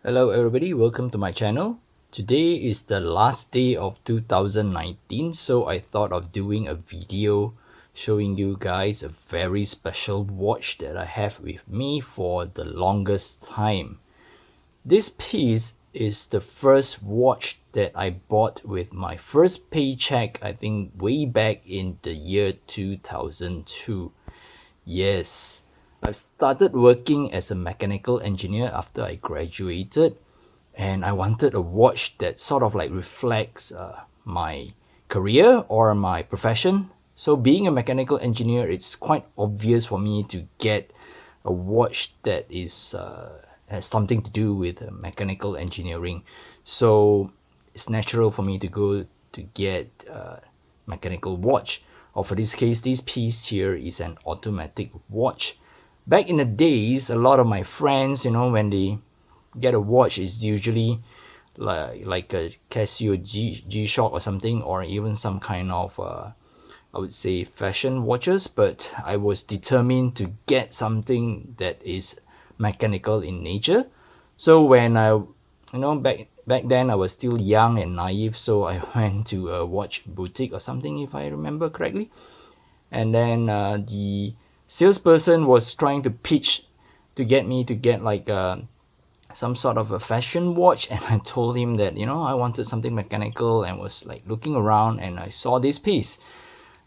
Hello everybody, welcome to my channel. Today is the last day of 2019, so I thought of doing a video showing you guys a very special watch that I have with me for the longest time. This piece is the first watch that I bought with my first paycheck, I think way back in the year 2002. Yes, I started working as a mechanical engineer after I graduated, and I wanted a watch that sort of like reflects my career or my profession. So being a mechanical engineer, it's quite obvious for me to get a watch that is has something to do with mechanical engineering. So it's natural for me to go to get a mechanical watch. Or for this case, this piece here is an automatic watch. Back in the days, a lot of my friends, when they get a watch, it's usually like a Casio G-Shock or something, or even some kind of I would say fashion watches. But I was determined to get something that is mechanical in nature. So when back then I was still young and naive, so I went to a watch boutique or something, if I remember correctly. And then the salesperson was trying to pitch to get me to get like some sort of a fashion watch, and I told him that I wanted something mechanical, and was like looking around, and I saw this piece.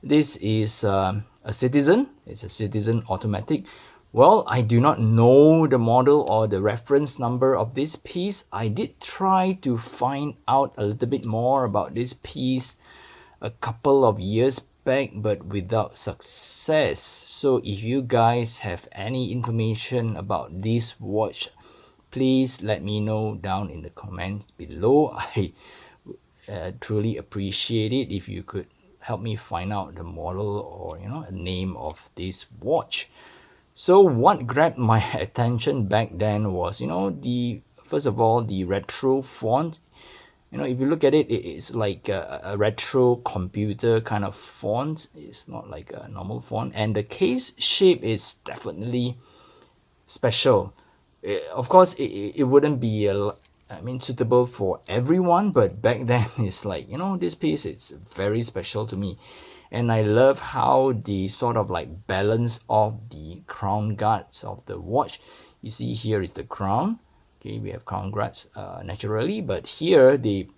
This is a Citizen. It's a Citizen automatic. Well, I do not know the model or the reference number of this piece. I did try to find out a little bit more about this piece a couple of years back, but without success. So if you guys have any information about this watch, please let me know down in the comments below. I truly appreciate it if you could help me find out the model or a name of this watch. So what grabbed my attention back then was the first of all, the retro font. If you look at it, it's like a retro computer kind of font. It's not like a normal font, and the case shape is definitely special. Of course, it wouldn't be suitable for everyone, but back then it's like this piece, it's very special to me. And I love how the sort of like balance of the crown guards of the watch. You see, here is the crown. Okay, we have crown guards naturally, but here they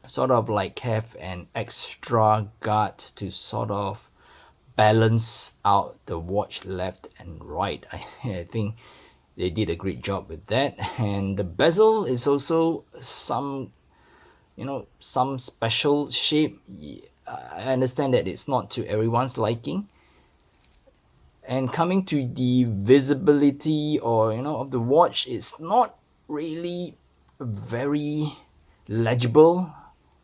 sort of like have an extra guard to sort of balance out the watch left and right. I think they did a great job with that. And the bezel is also some special shape. I understand that it's not to everyone's liking. And coming to the visibility or of the watch, it's not really very legible.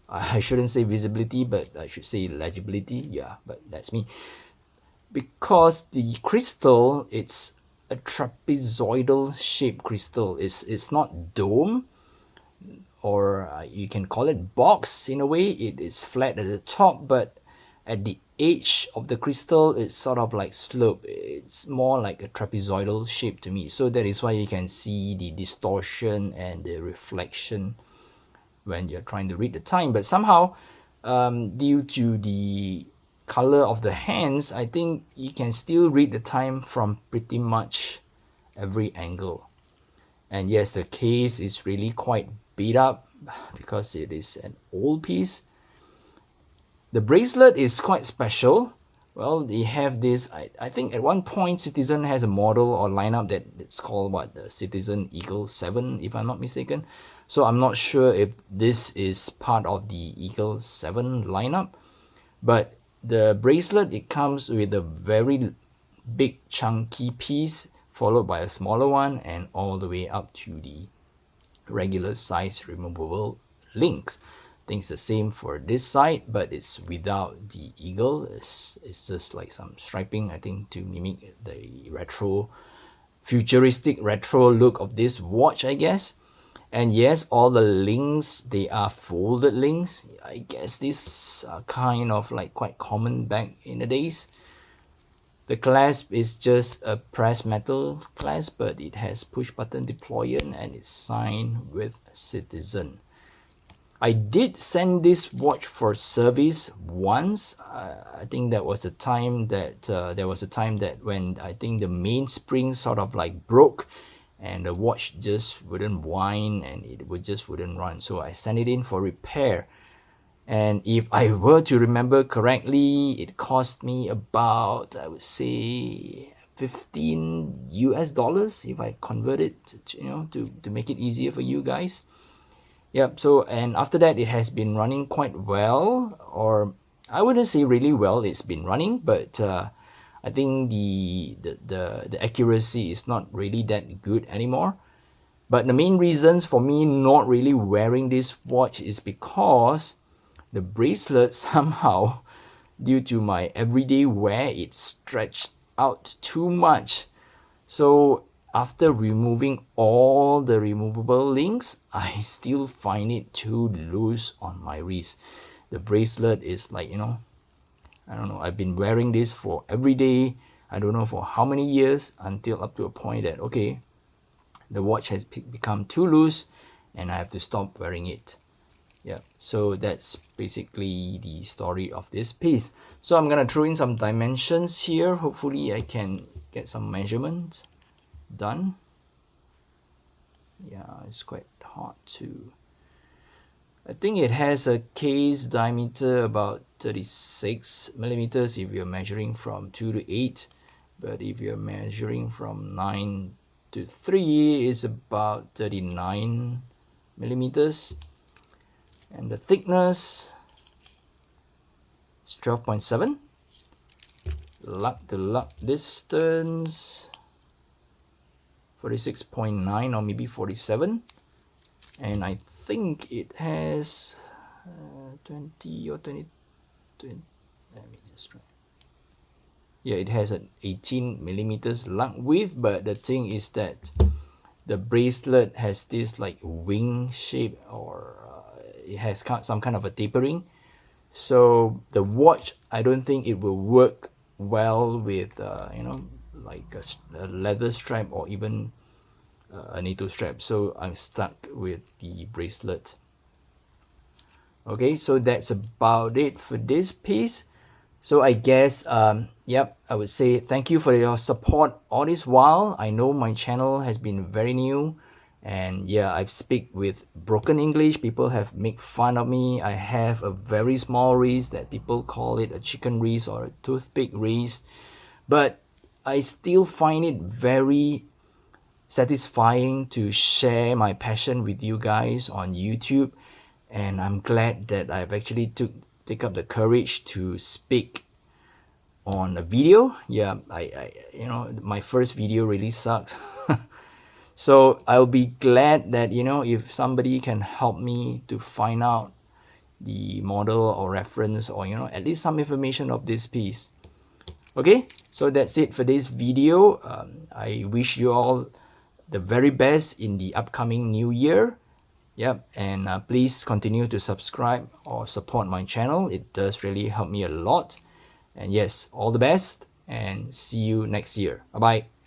I shouldn't say visibility, but I should say legibility. Yeah, but that's me. Because the crystal, it's a trapezoidal shaped crystal. It's not dome, or you can call it box in a way. It is flat at the top, but at the edge of the crystal, it's sort of like slope. It's more like a trapezoidal shape to me. So that is why you can see the distortion and the reflection when you're trying to read the time. But somehow, due to the color of the hands, I think you can still read the time from pretty much every angle. And yes, the case is really quite beat up because it is an old piece. The bracelet is quite special. Well, they have this, I think at one point Citizen has a model or lineup that it's called what, the Citizen Eagle 7, if I'm not mistaken. So I'm not sure if this is part of the Eagle 7 lineup, but the bracelet, it comes with a very big chunky piece followed by a smaller one, and all the way up to the regular size removable links. I think it's the same for this side, but it's without the eagle. It's just like some striping, I think, to mimic the retro, futuristic retro look of this watch, I guess. And yes, all the links, they are folded links. I guess these are kind of like quite common back in the days. The clasp is just a pressed metal clasp, but it has push button deployment and it's signed with Citizen. I did send this watch for service once. I think that was a time that there was a time that when I think the mainspring sort of like broke and the watch just wouldn't wind and it wouldn't run. So I sent it in for repair. And if I were to remember correctly, it cost me about, I would say, 15 US dollars if I convert it to make it easier for you guys. Yep, so and after that it has been running quite well, or I wouldn't say really well, it's been running, but I think the accuracy is not really that good anymore. But the main reasons for me not really wearing this watch is because the bracelet somehow, due to my everyday wear, it stretched out too much. So after removing all the removable links, I still find it too loose on my wrist. The bracelet is like, I don't know, I've been wearing this for every day, I don't know for how many years, until up to a point that, okay, the watch has become too loose and I have to stop wearing it. Yeah, so that's basically the story of this piece. So I'm gonna throw in some dimensions here. Hopefully I can get some measurements done. Yeah, it's quite hard to. I think it has a case diameter about 36 millimeters if you're measuring from 2 to 8, but if you're measuring from 9 to 3, it's about 39 millimeters. And the thickness is 12.7. Lug to lug distance 46.9 or maybe 47. And I think it has 20 or 20, let me just try. Yeah, it has an 18 millimeters lug width, but the thing is that the bracelet has this like wing shape, or it has some kind of a tapering. So the watch, I don't think it will work well with like a leather strap or even a NATO strap. So I'm stuck with the bracelet. Okay, so that's about it for this piece. So I guess yep, I would say thank you for your support all this while. I know my channel has been very new, and yeah, I speak with broken English. People have made fun of me. I have a very small wrist that people call it a chicken wrist or a toothpick wrist, but I still find it very satisfying to share my passion with you guys on YouTube, and I'm glad that I've actually take up the courage to speak on a video. Yeah, I my first video really sucked. So I'll be glad that if somebody can help me to find out the model or reference, or at least some information of this piece. Okay, so that's it for this video. I wish you all the very best in the upcoming new year. Yep, and please continue to subscribe or support my channel. It does really help me a lot. And yes, all the best, and see you next year. Bye bye.